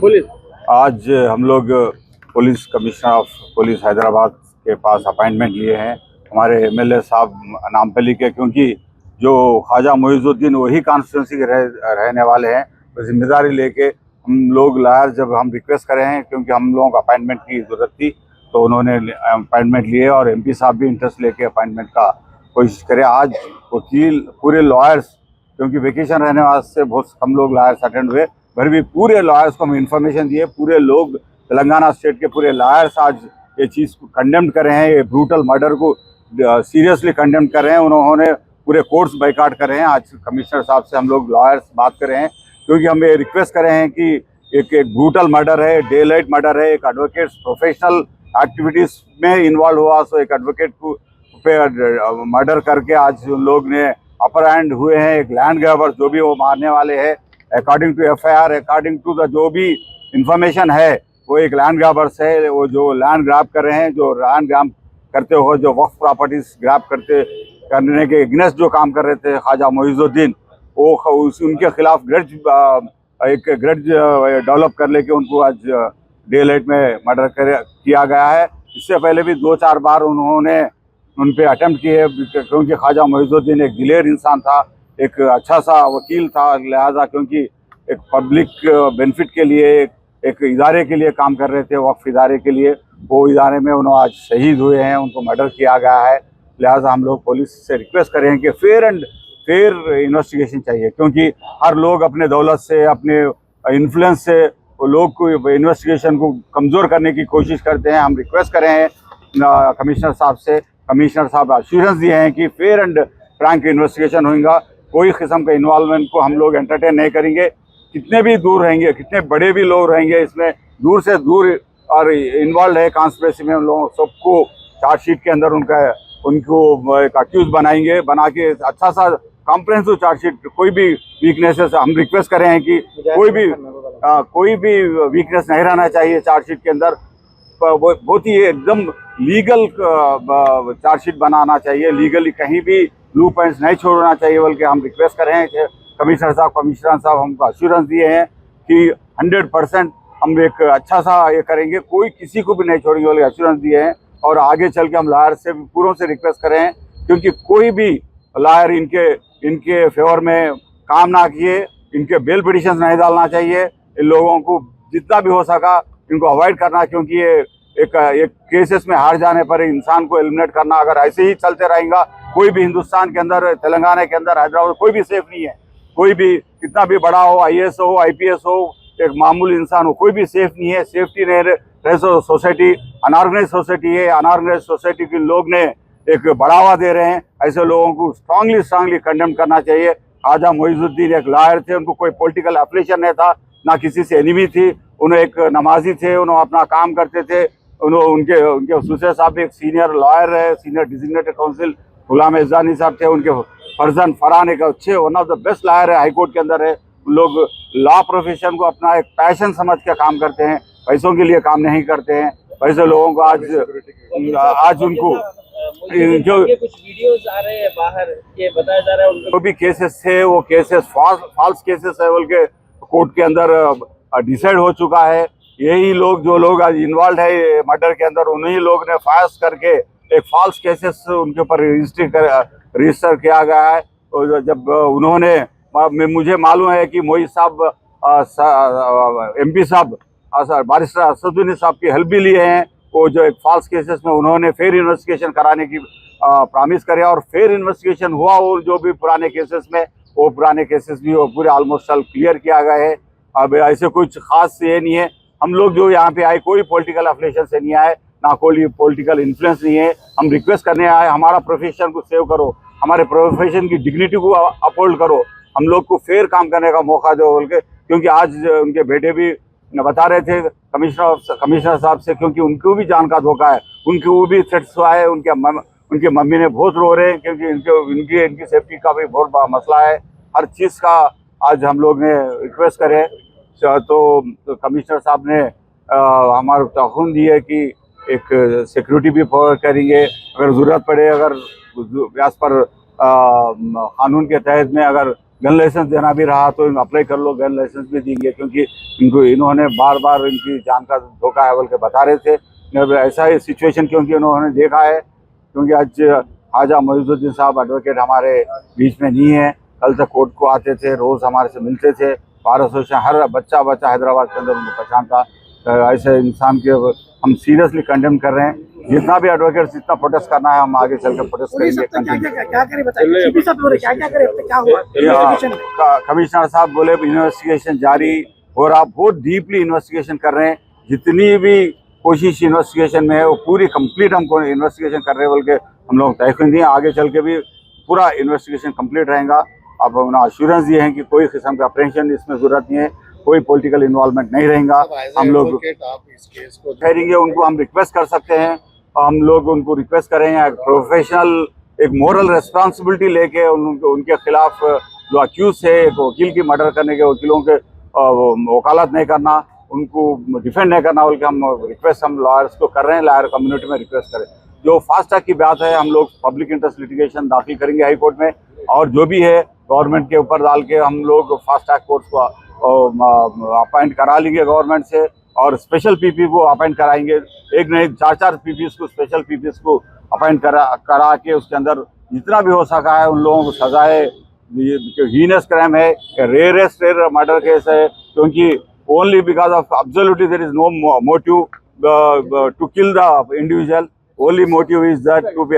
Police आज हम लोग police commissioner of police Hyderabad के पास अपॉइंटमेंट लिए हैं हमारे एमएलए साहब नामपल्ली के, क्योंकि जो ख्वाजा मोइजुद्दीन वही कॉन्स्टिट्यूंसी के रहने वाले हैं। तो जिम्मेदारी लेके हम लोग लायर जब हम रिक्वेस्ट करे हैं, क्योंकि हम लोगों को अपॉइंटमेंट की ज़रूरत थी, तो उन्होंने अपॉइंटमेंट लिए और एमपी साहब भी इंटरेस्ट लेके अपॉइंटमेंट का कोशिश करें। आज वकील पूरे लॉयर्स, क्योंकि वेकेशन रहने वास्ते बहुत कम लोग लॉयर्स अटेंड हुए, फिर भी पूरे लॉयर्स को हम इन्फॉर्मेशन दिए। पूरे लोग तेलंगाना स्टेट के पूरे लॉयर्स आज ये चीज़ को कंडेम कर रहे हैं, ये ब्रूटल मर्डर को सीरियसली कंडेम कर रहे हैं। उन्होंने पूरे कोर्ट्स बाइकाट कर रहे हैं। आज कमिश्नर साहब से हम लोग लॉयर्स बात कर रहे हैं, क्योंकि हम ये रिक्वेस्ट कर रहे हैं कि एक ब्रूटल मर्डर है, डे लाइट मर्डर है, एक एडवोकेट प्रोफेशनल एक्टिविटीज़ में इन्वॉल्व हुआ, सो एक एडवोकेट को पे मर्डर करके आज उन लोग ने अपर हैंड हुए हैं। एक लैंड ग्रैबर जो भी वो मारने वाले हैं, according to FIR, according to the जो भी इंफॉर्मेशन है, वो एक लैंड ग्रैबर्स है। वो जो लैंड ग्रैब कर रहे हैं, जो लैंड ग्रैब करते हुए जो वक्फ प्रॉपर्टीज ग्रैब करने के अगेंस्ट जो काम कर रहे थे ख्वाजा मोइजुद्दीन, वो उनके खिलाफ एक ग्रज डेवलप कर लेके उनको आज डे लाइट में मर्डर किया गया है। इससे पहले भी 2-4 बार उन्होंने उन पे अटेम्प्ट किए, क्योंकि ख्वाजा मोइजुद्दीन एक दिलेर इंसान था, एक अच्छा सा वकील था। लिहाजा क्योंकि एक पब्लिक बेनिफिट के लिए एक इदारे के लिए काम कर रहे थे, वक्फ इदारे के लिए, वो इदारे में उन्होंने आज शहीद हुए हैं, उनको मर्डर किया गया है। लिहाजा हम लोग पुलिस से रिक्वेस्ट कर रहे हैं कि फेयर इन्वेस्टिगेशन चाहिए, क्योंकि हर लोग अपने दौलत से, अपने इन्फ्लुएंस से वो लोग को इन्वेस्टिगेशन को कमज़ोर करने की कोशिश करते हैं। हम रिक्वेस्ट कर रहे हैं कमिश्नर साहब से। कमिश्नर साहब एश्योरेंस दिए हैं कि फेयर एंड फ्रैंक इन्वेस्टिगेशन होगा, कोई किस्म का इन्वॉल्वमेंट को हम लोग एंटरटेन नहीं करेंगे। कितने भी दूर रहेंगे, कितने बड़े भी लोग रहेंगे इसमें, दूर से दूर और इन्वॉल्व है कॉन्स्पिरेसी में, उन लोगों सबको चार्जशीट के अंदर उनको एक अक्यूज बनाएंगे, बना के अच्छा सा कॉम्प्रहेंसिव चार्जशीट। कोई भी वीकनेसेस, हम रिक्वेस्ट कर रहे हैं कि कोई भी वीकनेस नहीं रहना चाहिए चार्जशीट के अंदर। बहुत ही एकदम लीगल चार्जशीट बनाना चाहिए, लीगली कहीं भी ब्लू पॉइंट्स नहीं छोड़ना चाहिए। बल्कि हम रिक्वेस्ट कर रहे हैं कि कमिश्नर साहब हमको अश्योरेंस दिए हैं कि 100% हम एक अच्छा सा ये करेंगे, कोई किसी को भी नहीं छोड़ेंगे बल्कि अश्योरेंस दिए हैं। और आगे चल के हम लायर से पूरों से रिक्वेस्ट कर रहे हैं, क्योंकि कोई भी लायर इनके फेवर में काम ना किए, इनके बेल पिटिशन नहीं डालना चाहिए। इन लोगों को जितना भी हो सका इनको अवॉइड करना, क्योंकि ये एक केसेस में हार जाने पर इंसान को एलिमिनेट करना, अगर ऐसे ही चलते रहेगा, कोई भी हिंदुस्तान के अंदर, तेलंगाना के अंदर, हैदराबाद, कोई भी सेफ नहीं है। कोई भी कितना भी बड़ा हो, आईएएस हो, आईपीएस हो, एक मामूली इंसान हो, कोई भी सेफ नहीं है। सेफ्टी नहीं रहे सोसाइटी अनऑर्गेनाइज सोसाइटी है। अनऑर्गेनाइज सोसाइटी के लोग ने एक बढ़ावा दे रहे हैं। ऐसे लोगों को स्ट्रांगली कंडेम करना चाहिए। ख्वाजा मोइजुद्दीन एक लॉयर थे, उनको कोई पॉलिटिकल एफिलिएशन नहीं था, ना किसी से एनिमी थी। उन्हें एक नमाजी थे, उन्होंने अपना काम करते थे। उनके सुसैर साहब एक सीनियर लॉयर है, सीनियर डिजिग्नेटेड काउंसिल गुलाम एजानी साहब थे। उनके फरजन फरहान एक अच्छे one of the best lawyer है, हाईकोर्ट के अंदर है। लोग लॉ प्रोफेशन को अपना एक पैशन समझ के काम करते हैं, पैसों के लिए काम नहीं करते हैं। वैसे लोगों को आज उनको जो कुछ वीडियोस आ रहे हैं बाहर, ये बताया जा रहा है उनको जो भी केसेस थे वो केसेस फॉल्स केसेस है बोल के कोर्ट के अंदर डिसाइड हो चुका है। यही लोग जो लोग आज इन्वॉल्व है मर्डर के अंदर, उन्हीं लोग ने फायर्स करके एक फॉल्स केसेस उनके ऊपर रजिस्टर किया गया है। और जब उन्होंने, मुझे मालूम है कि मोहित साहब एमपी साहब बारिस्टर असदुद्दीन साहब की हेल्प भी लिए हैं। वो जो एक फॉल्स केसेस में उन्होंने फेयर इन्वेस्टिगेशन कराने की प्रॉमिस करे, और फेयर इन्वेस्टिगेशन हुआ। और जो भी पुराने केसेस में, वो पुराने केसेस भी वो पूरे ऑलमोस्ट क्लियर किया गया है। अब ऐसे कुछ खास ये नहीं है। हम लोग जो यहाँ पे आए कोई पॉलिटिकल एफिलिएशन से नहीं आए, ना कोई पॉलिटिकल इन्फ्लुएंस नहीं है। हम रिक्वेस्ट करने आए, हमारा प्रोफेशन को सेव करो, हमारे प्रोफेशन की डिग्निटी को अपहोल्ड करो, हम लोग को फेयर काम करने का मौका दो बोल के। क्योंकि आज उनके बेटे भी बता रहे थे कमिश्नर साहब से, क्योंकि उनको भी जान का धोखा है, उनको भी थ्रेट्स हुआ है। उनके मम्मी ने बहुत रो रहे हैं, क्योंकि इनकी सेफ्टी का भी बहुत बड़ा मसला है। हर चीज़ का आज हम लोग ने रिक्वेस्ट करे, तो कमिश्नर साहब ने हमारे तखुन दी है कि एक सिक्योरिटी भी प्रोवाइड करेंगे। अगर ज़रूरत पड़े, अगर व्यास पर कानून के तहत में अगर गन लाइसेंस देना भी रहा तो अप्लाई कर लो, गन लाइसेंस भी देंगे, क्योंकि इन्होंने बार बार इनकी जान का धोखा है बोल के बता रहे थे। ऐसा ही सिचुएशन क्योंकि उन्होंने देखा है, क्योंकि आज ख्वाजा मोइजुद्दीन साहब एडवोकेट हमारे बीच में नहीं है। कल तक कोर्ट को आते थे, रोज़ हमारे से मिलते थे। बार एसोसिएशन हर बच्चा हैदराबाद के अंदर उनको पहचानता। ऐसे इंसान के हम सीरियसली कंडेम कर रहे हैं। जितना भी एडवोकेट्स जितना प्रोटेस्ट करना है, हम आगे चल कर प्रोटेस्ट करेंगे। क्या करे बताइए, सीपी साहब बोले क्या करे, क्या हुआ इन्वेस्टिगेशन में? कमिश्नर साहब बोले इन्वेस्टिगेशन जारी हो रहा, बहुत डीपली इन्वेस्टिगेशन कर रहे हैं। जितनी भी कोशिश इन्वेस्टिगेशन में है वो पूरी कंप्लीट हमको इन्वेस्टिगेशन कर रहे हैं बोल के हम लोग तय दिए। आगे चल के भी पूरा इन्वेस्टिगेशन कंप्लीट रहेगा। अब उन्होंने अश्योरेंस दिए हैं कि कोई किस्म का अप्रेंशन इसमें जरूरत नहीं है, कोई पॉलिटिकल इन्वॉल्वमेंट नहीं रहेगा। हम लोग ठहरेंगे, उनको हम रिक्वेस्ट कर सकते हैं, हम लोग उनको रिक्वेस्ट करेंगे प्रोफेशनल एक मोरल रिस्पॉन्सिबिलिटी लेके उनके खिलाफ जो अक्यूज है, एक वकील की मर्डर करने के वकीलों के वकालत नहीं करना, उनको डिफेंड नहीं करना बोल के हम रिक्वेस्ट हम लॉयर्स को कर रहे हैं, लॉयर कम्युनिटी में रिक्वेस्ट करें। जो फास्ट ट्रैक की बात है, हम लोग पब्लिक इंटरेस्ट लिटिगेशन दाखिल करेंगे हाई कोर्ट में, और जो भी है गवर्नमेंट के ऊपर डाल के हम लोग फास्ट ट्रैक कोर्ट्स को अपॉइंट करा लेंगे गवर्नमेंट से, और स्पेशल पीपी को अपॉइंट कराएंगे। एक नहीं 4-4 पीपीस को, स्पेशल पीपीस को अपॉइंट करा के उसके अंदर जितना भी हो सका है उन लोगों को सजाए। हीनस क्राइम है, रेयरेस्ट रेयर मर्डर केस है, क्योंकि only because of absolutely there is no motive to kill the individual, only motive is that to B